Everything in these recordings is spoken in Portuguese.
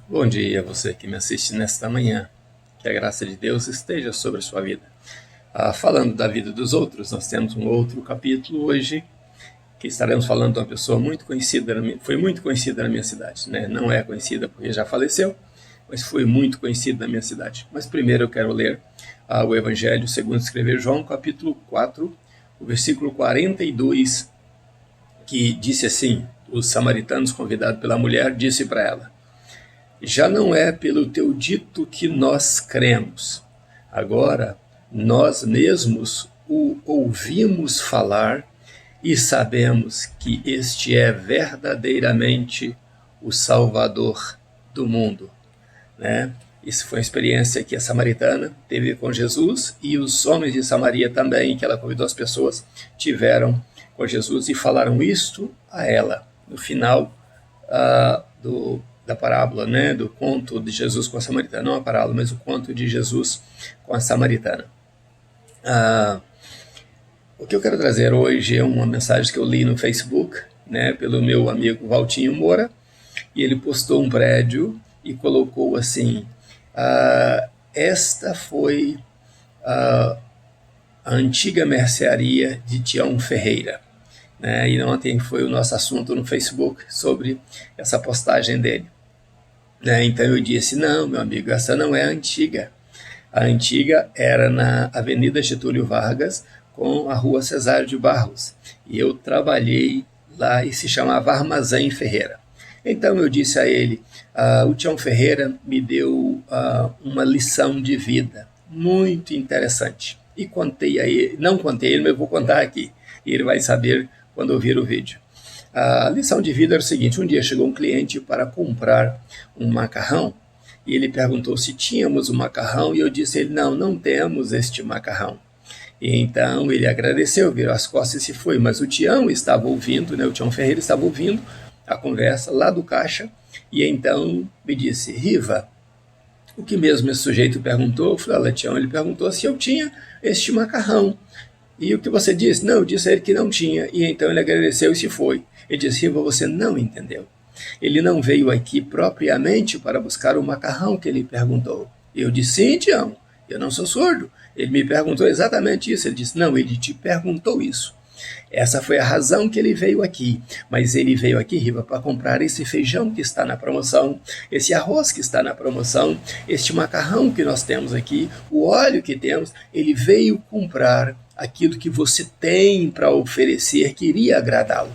Bom dia, você que me assiste nesta manhã. Que a graça de Deus esteja sobre a sua vida. Falando da vida dos outros, nós temos um outro capítulo hoje que estaremos falando de uma pessoa muito conhecida, foi muito conhecida na minha cidade, né? Não é conhecida porque já faleceu, mas foi muito conhecida na minha cidade. Mas primeiro eu quero ler o Evangelho segundo escreveu João, capítulo 4, o versículo 42, que disse assim: os samaritanos, convidados pela mulher, disse para ela: já não é pelo teu dito que nós cremos. Agora, nós mesmos o ouvimos falar e sabemos que este é verdadeiramente o Salvador do mundo. Né? Isso foi uma experiência que a samaritana teve com Jesus e os homens de Samaria também, que ela convidou as pessoas, tiveram com Jesus e falaram isto a ela. No final da parábola, né, do conto de Jesus com a samaritana, não a parábola, mas o conto de Jesus com a samaritana. O que eu quero trazer hoje é uma mensagem que eu li no Facebook, né, pelo meu amigo Valtinho Moura, e ele postou um prédio e colocou assim: esta foi a antiga mercearia de Tião Ferreira. Né, e ontem foi o nosso assunto no Facebook sobre essa postagem dele. Né, então eu disse: não, meu amigo, essa não é a antiga. A antiga era na Avenida Getúlio Vargas com a Rua Cesário de Barros. E eu trabalhei lá e se chamava Armazém Ferreira. Então eu disse a ele: o Tião Ferreira me deu uma lição de vida muito interessante. E contei a ele, não contei a ele, mas eu vou contar aqui. E ele vai saber quando ouvir o vídeo. A lição de vida era o seguinte: um dia chegou um cliente para comprar um macarrão e ele perguntou se tínhamos um macarrão e eu disse a ele: não temos este macarrão. E então ele agradeceu, virou as costas e se foi, mas o Tião estava ouvindo, né, o Tião Ferreira estava ouvindo a conversa lá do caixa e então me disse: Riva, o que mesmo esse sujeito perguntou? Eu falei: olha, Tião, ele perguntou se eu tinha este macarrão. E o que você disse? Não, eu disse a ele que não tinha. E então ele agradeceu e se foi. Ele disse: Riva, você não entendeu. Ele não veio aqui propriamente para buscar o macarrão que ele perguntou. Eu disse: sim, Tião, eu não sou surdo. Ele me perguntou exatamente isso. Ele disse: não, ele te perguntou isso. Essa foi a razão que ele veio aqui. Mas ele veio aqui, Riva, para comprar esse feijão que está na promoção, esse arroz que está na promoção, este macarrão que nós temos aqui, o óleo que temos. Ele veio comprar aquilo que você tem para oferecer, que iria agradá-lo.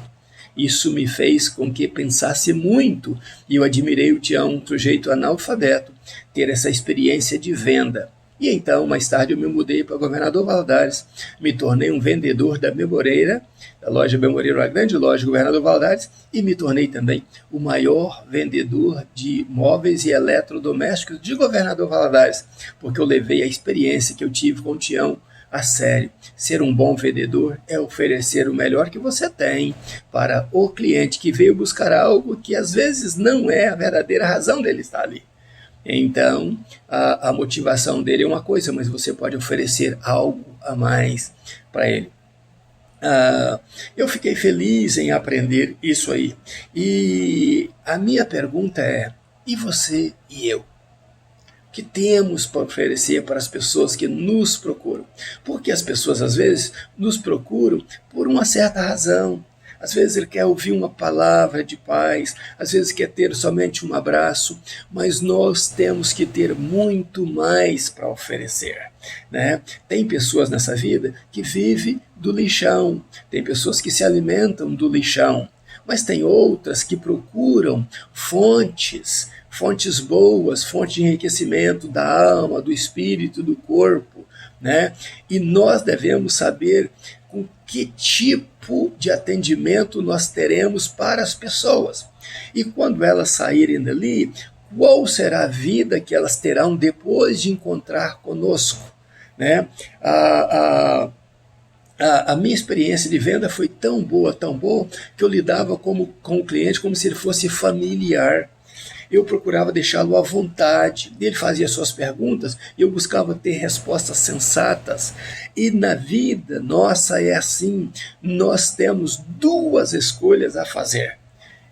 Isso me fez com que pensasse muito e eu admirei o Tião, um sujeito analfabeto, ter essa experiência de venda. E então, mais tarde, eu me mudei para Governador Valadares, me tornei um vendedor da Memoreira, da loja Memoreira, uma grande loja do Governador Valadares, e me tornei também o maior vendedor de móveis e eletrodomésticos de Governador Valadares, porque eu levei a experiência que eu tive com o Tião a sério. Ser um bom vendedor é oferecer o melhor que você tem para o cliente que veio buscar algo que às vezes não é a verdadeira razão dele estar ali. Então, a motivação dele é uma coisa, mas você pode oferecer algo a mais para ele. Eu fiquei feliz em aprender isso aí. E a minha pergunta é: e você e eu? Que temos para oferecer para as pessoas que nos procuram? Porque as pessoas às vezes nos procuram por uma certa razão. Às vezes ele quer ouvir uma palavra de paz, às vezes quer ter somente um abraço, mas nós temos que ter muito mais para oferecer. Né? Tem pessoas nessa vida que vivem do lixão, tem pessoas que se alimentam do lixão, mas tem outras que procuram fontes boas, fontes de enriquecimento da alma, do espírito, do corpo, né? E nós devemos saber com que tipo de atendimento nós teremos para as pessoas. E quando elas saírem dali, qual será a vida que elas terão depois de encontrar conosco, né? A minha experiência de venda foi tão boa, que eu lidava com o cliente como se ele fosse familiar. Eu procurava deixá-lo à vontade, ele fazia suas perguntas, eu buscava ter respostas sensatas. E na vida nossa é assim, nós temos duas escolhas a fazer.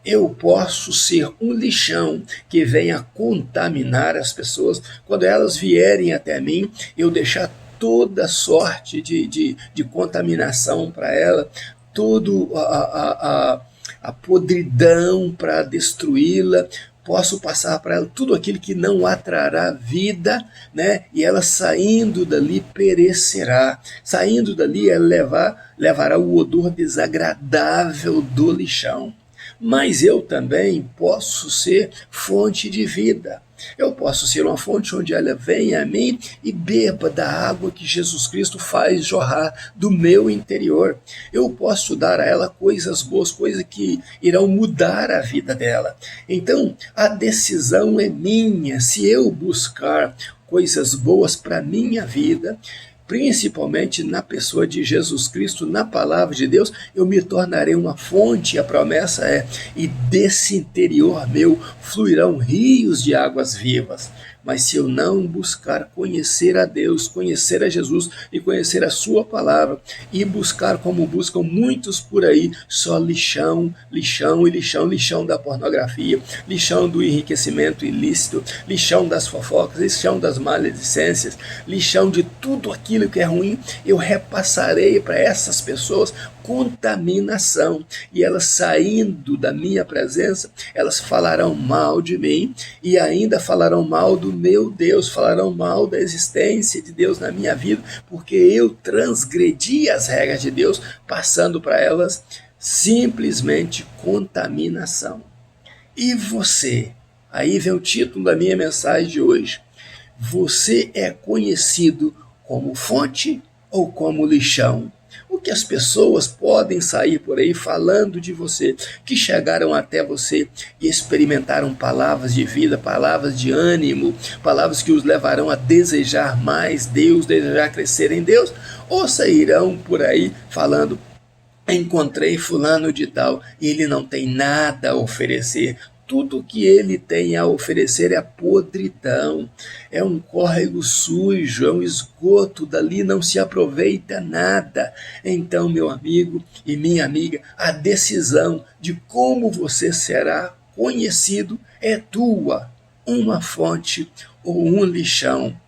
Eu posso ser um lixão que venha contaminar as pessoas. Quando elas vierem até mim, eu deixar toda sorte de contaminação para ela, tudo a podridão para destruí-la. Posso passar para ela tudo aquilo que não atrará vida, né? E ela saindo dali perecerá. Saindo dali ela levará o odor desagradável do lixão. Mas eu também posso ser fonte de vida. Eu posso ser uma fonte onde ela venha a mim e beba da água que Jesus Cristo faz jorrar do meu interior. Eu posso dar a ela coisas boas, coisas que irão mudar a vida dela. Então, a decisão é minha. Se eu buscar coisas boas para a minha vida, principalmente na pessoa de Jesus Cristo, na palavra de Deus, eu me tornarei uma fonte. A promessa é: e desse interior meu fluirão rios de águas vivas. Mas se eu não buscar conhecer a Deus, conhecer a Jesus e conhecer a sua palavra, e buscar como buscam muitos por aí, só lixão, lixão e lixão, lixão da pornografia, lixão do enriquecimento ilícito, lixão das fofocas, lixão das maledicências, lixão de tudo aquilo que é ruim, eu repassarei para essas pessoas contaminação, e elas saindo da minha presença, elas falarão mal de mim e ainda falarão mal do meu Deus, falarão mal da existência de Deus na minha vida, porque eu transgredi as regras de Deus, passando para elas simplesmente contaminação. E você? Aí vem o título da minha mensagem de hoje. Você é conhecido como fonte ou como lixão? O que as pessoas podem sair por aí falando de você, que chegaram até você e experimentaram palavras de vida, palavras de ânimo, palavras que os levarão a desejar mais Deus, desejar crescer em Deus, ou sairão por aí falando: encontrei fulano de tal e ele não tem nada a oferecer. Tudo que ele tem a oferecer é podridão, é um córrego sujo, é um esgoto, dali não se aproveita nada. Então, meu amigo e minha amiga, a decisão de como você será conhecido é tua, uma fonte ou um lixão.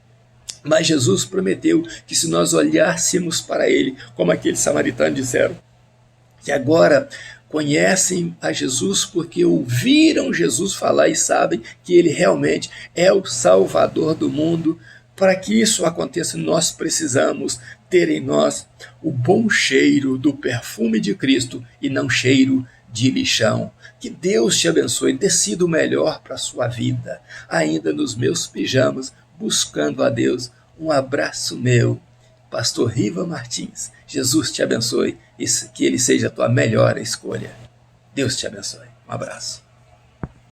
Mas Jesus prometeu que se nós olhássemos para ele, como aqueles samaritanos disseram, que agora conhecem a Jesus porque ouviram Jesus falar e sabem que ele realmente é o Salvador do mundo. Para que isso aconteça, nós precisamos ter em nós o bom cheiro do perfume de Cristo e não cheiro de lixão. Que Deus te abençoe, decida o melhor para a sua vida, ainda nos meus pijamas, buscando a Deus. Um abraço meu, Pastor Riva Martins. Jesus te abençoe e que ele seja a tua melhor escolha. Deus te abençoe. Um abraço.